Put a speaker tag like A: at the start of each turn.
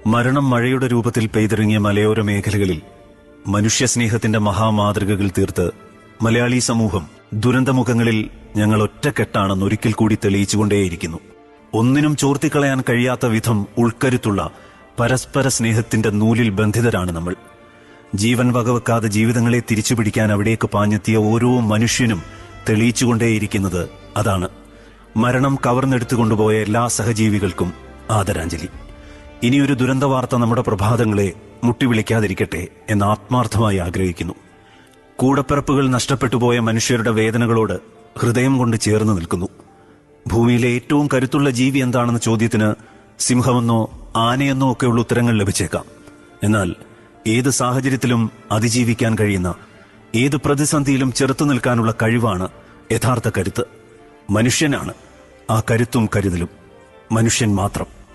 A: മരണം മഴയുടെ രൂപത്തിൽ പെയ്തിറങ്ങിയ മലയോര മേഖലകളിൽ മനുഷ്യസ്നേഹത്തിന്റെ മഹാമാതൃകകൾ തീർത്ത് മലയാളി സമൂഹം ദുരന്തമുഖങ്ങളിൽ ഞങ്ങൾ ഒറ്റക്കെട്ടാണെന്ന് ഒരിക്കൽ കൂടി തെളിയിച്ചുകൊണ്ടേയിരിക്കുന്നു. ഒന്നിനും ചോർത്തിക്കളയാൻ കഴിയാത്ത വിധം ഉൾക്കരുത്തുള്ള പരസ്പര സ്നേഹത്തിന്റെ നൂലിൽ ബന്ധിതരാണ് നമ്മൾ. ജീവൻ വകവെക്കാതെ ജീവിതങ്ങളെ തിരിച്ചുപിടിക്കാൻ അവിടേക്ക് പാഞ്ഞെത്തിയ ഓരോ മനുഷ്യനും തെളിയിച്ചുകൊണ്ടേയിരിക്കുന്നത് അതാണ്. മരണം കവർന്നെടുത്തുകൊണ്ടുപോയ എല്ലാ സഹജീവികൾക്കും ആദരാഞ്ജലി. ഇനിയൊരു ദുരന്ത വാർത്ത നമ്മുടെ പ്രഭാതങ്ങളെ മുട്ടിവിളിക്കാതിരിക്കട്ടെ എന്ന് ആത്മാർത്ഥമായി ആഗ്രഹിക്കുന്നു. കൂടപ്പിറപ്പുകൾ നഷ്ടപ്പെട്ടുപോയ മനുഷ്യരുടെ വേദനകളോട് ഹൃദയം കൊണ്ട് ചേർന്ന് നിൽക്കുന്നു. ഭൂമിയിലെ ഏറ്റവും കരുത്തുള്ള ജീവി എന്താണെന്ന ചോദ്യത്തിന് സിംഹമെന്നോ ആനയെന്നോ ഒക്കെയുള്ള ഉത്തരങ്ങൾ ലഭിച്ചേക്കാം. എന്നാൽ ഏത് സാഹചര്യത്തിലും അതിജീവിക്കാൻ കഴിയുന്ന, ഏത് പ്രതിസന്ധിയിലും ചെറുത്തു നിൽക്കാനുള്ള കഴിവാണ് യഥാർത്ഥ കരുത്ത്. മനുഷ്യനാണ് ആ കരുത്തും കരുതലും. മനുഷ്യൻ മാത്രം.